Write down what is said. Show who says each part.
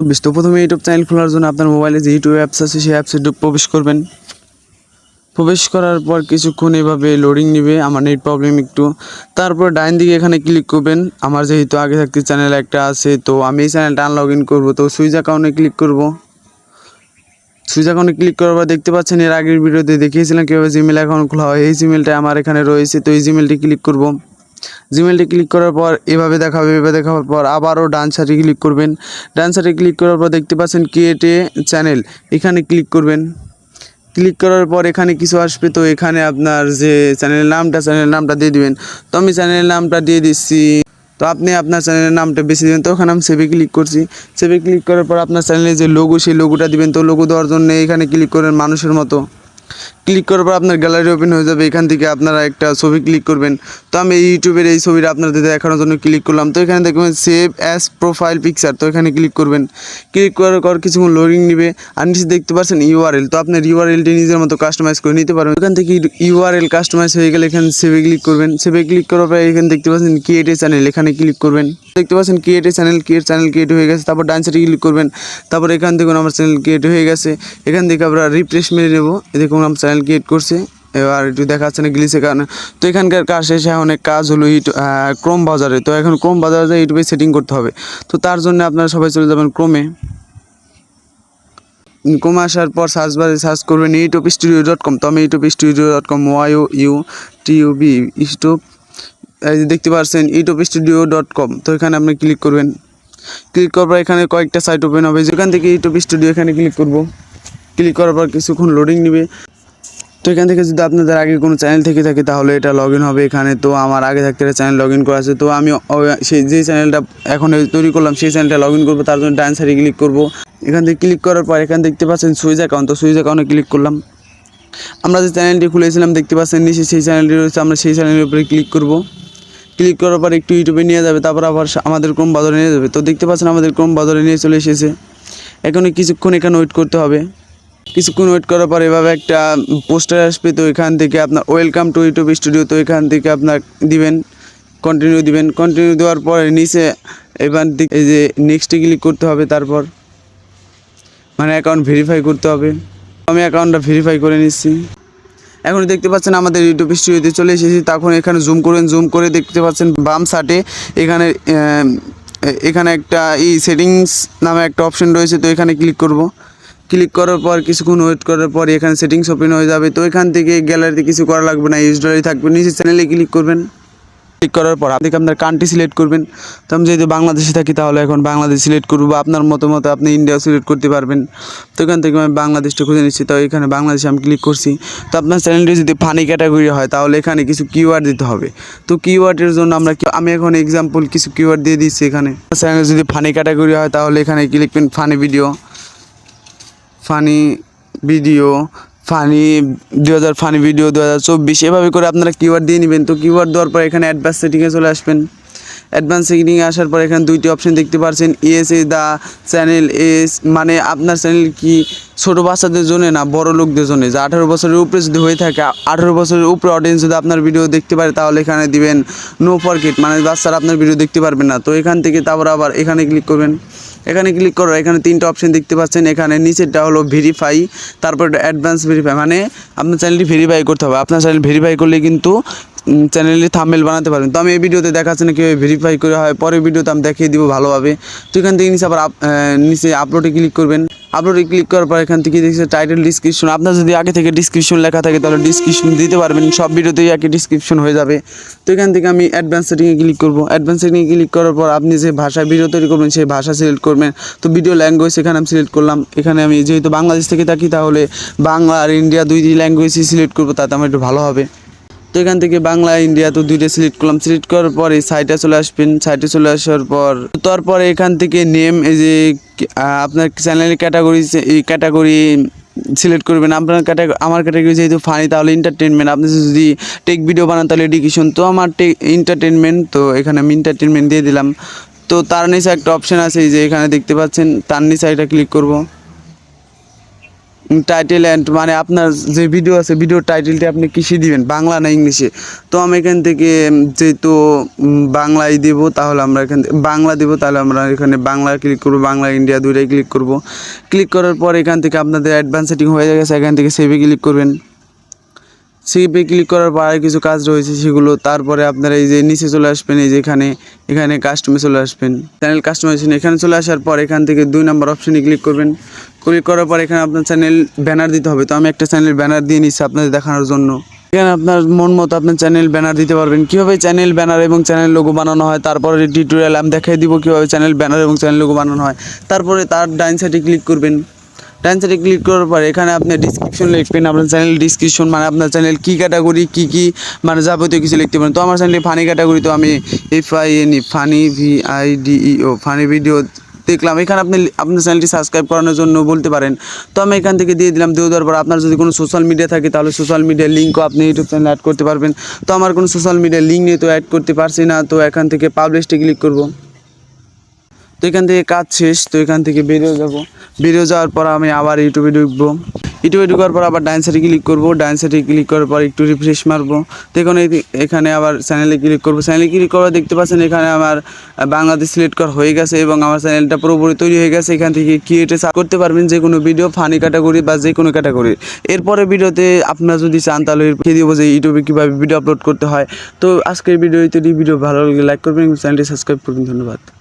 Speaker 1: তো প্রথমে YouTube channel খোলার জন্য আপনার মোবাইলে যে ইউটিউব অ্যাপস আছে সেই অ্যাপসে প্রবেশ করবেন। প্রবেশ করার পর কিছুক্ষণ এভাবে লোডিং নেবে, আমার নেট প্রবলেম একটু। তারপর ডাইন দিকে এখানে ক্লিক করবেন। আমার যেহেতু আগে থাকতে চ্যানেল একটা আছে, তো আমি এই চ্যানেলটা আনলগ ইন করবো, তো সুইচ অ্যাকাউন্টে ক্লিক করব। সুইচ অ্যাকাউন্টে ক্লিক করার পর দেখতে পাচ্ছেন এর আগের ভিডিওতে দেখিয়েছিলাম কীভাবে জিমেল অ্যাকাউন্ট খোলা হয়। এই জিমেলটা আমার এখানে রয়েছে, তো এই জিমেলটি ক্লিক করব। জিমেলটি ক্লিক করার পর এভাবে দেখাবে, এভাবে দেখাবার পর আবারও ডান সাইডে ক্লিক করবেন। ডান সাইডে ক্লিক করার পর দেখতে পাচ্ছেন ক্রিয়েট এ চ্যানেল, এখানে ক্লিক করবেন। ক্লিক করার পর এখানে কিছু আসবে, তো এখানে আপনার যে চ্যানেলের নামটা দিয়ে দিবেন। তো আমি চ্যানেলের নামটা দিয়ে দিচ্ছি, তো আপনি আপনার চ্যানেলের নামটা বেশি দেবেন। তো ওখানে আমি সেভে ক্লিক করছি। সেভে ক্লিক করার পর আপনার চ্যানেলের যে লোগো সেই লোগোটা দিবেন। তো লোগো দেওয়ার জন্য এখানে ক্লিক করেন মানুষের মতো। ক্লিক করার পর আপনার গ্যালারি ওপেন হয়ে যাবে। এখান থেকে আপনারা একটা ছবি ক্লিক করবেন। তো আমি ইউটিউবের এই ছবিটা আপনাদের দেখানোর জন্য ক্লিক করলাম। তো এখানে দেখবেন সেভ অ্যাজ প্রোফাইল পিকচার, তো এখানে ক্লিক করবেন। ক্লিক করার পর কিছুক্ষণ লোডিং নেবে। আর নিচে দেখতে পাচ্ছেন ইউআরএল, তো আপনার ইউআরএলটি নিজের মতো কাস্টমাইজ করে নিতে পারবেন। এখান থেকে ইউআরএল কাস্টমাইজ হয়ে গেলে এখানে সেভে ক্লিক করবেন। সেভে ক্লিক করার পর এখানে দেখতে পাচ্ছেন ক্রিয়েট এ চ্যানেল, এখানে ক্লিক করবেন। দেখতে পাচ্ছেন ক্রিয়েট এ চ্যানেল ক্রিয়েট হয়ে গেছে। তারপর ডান সাইডে ক্লিক করবেন। তারপর এখান থেকে আমার চ্যানেল ক্রিয়েট হয়ে গেছে। এখান থেকে আমরা রিফ্রেশ মেরে নেব। দেখুন আমার চ্যানেল ক্রিয়েট করছে। এবার একটু দেখাচ্ছে না গ্লিচের কারণে। তো এখানকার কাজ শেষে অনেক কাজ হলো ক্রোম ব্রাউজারে। তো এখন ক্রোম ব্রাউজারে ইউটিউবে সেটিং করতে হবে। তো তার জন্য আপনারা সবাই চলে যাবেন ক্রোমে। ক্রোমে আসার পর সার্চ বারে সার্চ করবেন youtube.studio.com। তো আমি youtube.studio.com YOUTUB ইউটিউব দেখতে পাচ্ছেন youtube.studio.com। তো এখানে আপনি ক্লিক করবেন। ক্লিক করার পর এখানে কয়েকটা সাইট ওপেন হবে, যেখান থেকে ইউটিউব স্টুডিও এখানে ক্লিক করব। ক্লিক করার পর কিছুক্ষণ লোডিং নেবে। তো এখান থেকে যদি আপনাদের আগে কোনো চ্যানেল থেকে থাকে তাহলে এটা লগ ইন হবে এখানে। তো আমার আগে থাকতে একটা চ্যানেল লগ ইন করা আছে, তো আমি সেই যে চ্যানেলটা এখন তৈরি করলাম সেই চ্যানেলটা লগ ইন করবো। তার জন্য ডান সাইডে ক্লিক করব। এখান থেকে ক্লিক করার পর এখানে দেখতে পাচ্ছেন সুইচ অ্যাকাউন্ট, তো সুইচ অ্যাকাউন্টে ক্লিক করলাম। আমরা যে চ্যানেলটি খুলেছিলাম দেখতে পাচ্ছেন নিচে সেই চ্যানেলটি রয়েছে, আমরা সেই চ্যানেলের উপরে ক্লিক করব। ক্লিক করার পর একটু ইউটিউবে নিয়ে যাবে, তারপর আবার আমাদের ক্রোম ব্রাউজারে নিয়ে যাবে। তো দেখতে পাচ্ছেন আমাদের ক্রোম ব্রাউজারে নিয়ে চলে এসেছে। এখন কিছুক্ষণ এখানে ওয়েট করতে হবে। কিছুক্ষণ ওয়েট করার পর এভাবে একটা পোস্টার আসবে, তো এখান থেকে আপনার ওয়েলকাম টু ইউটিউব স্টুডিও, তো এখান থেকে আপনার দিবেন কন্টিনিউ দিবেন। কন্টিনিউ দেওয়ার পরে নিচে এবার এই যে নেক্সটে ক্লিক করতে হবে। তারপর মানে অ্যাকাউন্ট ভেরিফাই করতে হবে। আমি অ্যাকাউন্টটা ভেরিফাই করে নিচ্ছি। এখন দেখতে পাচ্ছেন আমাদের ইউটিউব স্টুডিওতে চলে এসেছি। তখন এখানে জুম করবেন, জুম করে দেখতে পাচ্ছেন বাম সাইডে এখানে একটা সেটিংস নামে একটা অপশন রয়েছে, তো এখানে ক্লিক করব। ক্লিক করার পর কিছুক্ষণ ওয়েট করার পর এখানে সেটিংস ওপেন হয়ে যাবে। তো এখান থেকে গ্যালারিতে কিছু করা লাগবে না, ইউজডারি থাকবে। নিচে চ্যানেলে ক্লিক করবেন। ক্লিক করার পর আপনি আপনার কান্ট্রি সিলেক্ট করবেন। তো আমি যেহেতু বাংলাদেশে থাকি তাহলে এখন বাংলাদেশ সিলেক্ট করব। আপনার মতো আপনি ইন্ডিয়া সিলেক্ট করতে পারবেন। তো এখান থেকে আমি বাংলাদেশটা খুঁজে নিচ্ছি, তো এখানে বাংলাদেশে আমি ক্লিক করছি। তো আপনার চ্যানেলটি যদি ফানি ক্যাটাগরি হয় তাহলে এখানে কিছু কিওয়ার্ড দিতে হবে। তো কিওয়ার্ডের জন্য আমি এখন এক্সাম্পল কিছু কিওয়ার্ড দিয়ে দিচ্ছি। এখানে চ্যানেল যদি ফানি ক্যাটাগরি হয় তাহলে এখানে লিখবেন ফানি ভিডিও, ফানি 2024 এভাবে করে আপনারা কিওয়ার্ড দিয়ে নেবেন। তো কিওয়ার্ড দেওয়ার পর এখানে অ্যাডভান্স সেটিংয়ে চলে আসবেন। অ্যাডভান্স সেটিংয়ে আসার পর এখানে দুইটি অপশন দেখতে পাচ্ছেন, এস এ দা চ্যানেল এস, মানে আপনার চ্যানেল কি ছোটো বাচ্চাদের জন্য না বড় লোকদের জন্য, যে 18 বছরের উপরে যদি হয়ে থাকে, 18 বছরের উপরে অডিয়েন্স যদি আপনার ভিডিও দেখতে পারে তাহলে এখানে দিবেন নো ফর কিড, মানে বাচ্চারা আপনার ভিডিও দেখতে পারবেন না। তো এখান থেকে তারপর আবার এখানে ক্লিক করবেন। এখানে ক্লিক করার এখানে তিনটা অপশন দেখতে পাচ্ছেন। এখানে নিচেরটা হলো ভেরিফাই, তারপর অ্যাডভান্স ভেরিফাই, মানে আপনার চ্যানেলটি ভেরিফাই করতে হবে। আপনার চ্যানেল ভেরিফাই করলে কিন্তু চ্যানেলে থাম্বনেল বানাতে পারবেন। তো আমি এই ভিডিওতে দেখাচ্ছি না কীভাবে ভেরিফাই করে হয়, পরের ভিডিওতে আমি দেখিয়ে দিব ভালোভাবে। তো এখান থেকে নিচে আবার নিচে আপলোডে ক্লিক করবেন। আপলোডে ক্লিক করার পর এখান থেকে দেখছে টাইটেল ডিসক্রিপশন, আপনার যদি আগে থেকে ডিসক্রিপশন লেখা থাকে তাহলে ডিসক্রিপশন দিতে পারবেন, সব ভিডিওতেই একই ডিসক্রিপশন হয়ে যাবে। তো এখান থেকে আমি অ্যাডভান্স সেটিংয়ে ক্লিক করব। অ্যাডভান্স সেটিংয়ে ক্লিক করার পর আপনি যে ভাষায় ভিডিও তৈরি করবেন সেই ভাষা সিলেক্ট করবেন। তো ভিডিও ল্যাঙ্গুয়েজ এখানে আমি সিলেক্ট করলাম। এখানে আমি যেহেতু বাংলাদেশ থেকে থাকি তাহলে বাংলা আর ইন্ডিয়া দুইটি ল্যাঙ্গুয়েজই সিলেক্ট করবো, তাতে আমার একটু ভালো হবে। তো এখান থেকে বাংলা ইন্ডিয়া তো দুইটা সিলেক্ট করলাম। সিলেক্ট করার পর এই সাইটে চলে আসবেন। সাইটে চলে আসার পর তারপরে এখান থেকে নেম, এই যে আপনার চ্যানেলের ক্যাটাগরি সিলেক্ট করবেন। আমার ক্যাটাগরি যেহেতু ফানি তাহলে এন্টারটেনমেন্ট, আপনি যদি টেক ভিডিও বানান তাহলে এডুকেশন, তো আমার এন্টারটেনমেন্ট, তো এখানে আমি এন্টারটেনমেন্ট দিয়ে দিলাম। তো তার নিচে একটা অপশান আছে, এই যে এখানে দেখতে পাচ্ছেন তার নিচে এটা ক্লিক করব। টাইটেল অ্যান্ড মানে আপনার যে ভিডিও আছে ভিডিওর টাইটেলটা আপনি কিসে দিবেন, বাংলা না ইংলিশে। তো আমি এখান থেকে যেহেতু বাংলায় দেব, তাহলে আমরা এখান থেকে বাংলা দেব, তাহলে আমরা এখানে বাংলা ক্লিক করব, বাংলা ইন্ডিয়া দুইটাই ক্লিক করব। ক্লিক করার পর এখান থেকে আপনাদের অ্যাডভান্স সেটিং হয়ে গেছে, এখান থেকে সেভে ক্লিক করবেন। সেভে ক্লিক করার পর আর কিছু কাজ রয়েছে সেগুলো, তারপরে আপনারা এই যে নিচে চলে আসবেন, এই যে এখানে কাস্টমে চলে আসবেন, চ্যানেল কাস্টমাইজেশন এখানে চলে আসার পর এখান থেকে 2 নম্বর অপশনে ক্লিক করবেন। ক্লিক করার পর এখানে আপনার চ্যানেল ব্যানার দিতে হবে। তো আমি একটা চ্যানেল ব্যানার দিয়ে নিচ্ছি আপনাদের দেখানোর জন্য। এখানে আপনার মন মতো আপনার চ্যানেল ব্যানার দিতে পারবেন। কীভাবে চ্যানেল ব্যানার এবং চ্যানেল লোগো বানানো হয় তারপরে টিউটোরিয়াল আমি দেখাই দিব কীভাবে চ্যানেল ব্যানার এবং চ্যানেল লোগো বানানো হয়। তারপরে তার ডাইন সাইডে ক্লিক করবেন। ডান সাইডে ক্লিক করার পর এখানে আপনি ডিসক্রিপশন লিখবেন, আপনার চ্যানেল ডিসক্রিপশন মানে আপনার চ্যানেল কী ক্যাটাগরি কী মানে যাবতীয় কিছু লিখতে পারেন। তো আমার চ্যানেলে ফানি ক্যাটাগরি, তো আমি FINE funny VIDEO funny video দেখলাম। এখানে আপনি আপনার চ্যানেলটি সাবস্ক্রাইব করানোর জন্য বলতে পারেন। তো আমি এখান থেকে দিয়ে দিলাম। দিয়ে দেওয়ার পর আপনার যদি কোনো সোশ্যাল মিডিয়া থাকে তাহলে সোশ্যাল মিডিয়ার লিঙ্কও আপনি ইউটিউব চ্যানেলে অ্যাড করতে পারবেন। তো আমার কোনো সোশ্যাল মিডিয়ার লিঙ্ক নেই, তো অ্যাড করতে পারছি না। তো এখান থেকে পাবলিশে ক্লিক করব। তো এখান থেকে কাজ শেষ। তো এখান থেকে বেরিয়ে যাব। বেরিয়ে যাওয়ার পর আমি আবার ইউটিউবে ঢুকবো। ইউটিউবে ঢোকার পর আবার ডান সাইডে ক্লিক করব। ডান সাইডে ক্লিক করার পর একটু রিফ্রেশ মারবো। দেখুন এখানে আবার চ্যানেলে ক্লিক করব। চ্যানেলে ক্লিক করে দেখতে পাচ্ছেন এখানে আমার বাংলাদেশ সিলেক্ট করা হয়ে গেছে এবং আমার চ্যানেলটা পুরোপুরি তৈরি হয়ে গেছে। এখান থেকে ক্রিয়েটে সার্চ করতে পারবেন যে কোনো ভিডিও, ফানি ক্যাটাগরি বা যে কোনো ক্যাটাগরি। এরপরে ভিডিওতে আপনারা যদি চান তাহলে দেখিয়ে দিব যে ইউটিউবে কীভাবে ভিডিও আপলোড করতে হয়। তো আজকের ভিডিওতে ভিডিও ভালো লাগলে লাইক করবেন এবং চ্যানেলটি সাবস্ক্রাইব করবেন। ধন্যবাদ।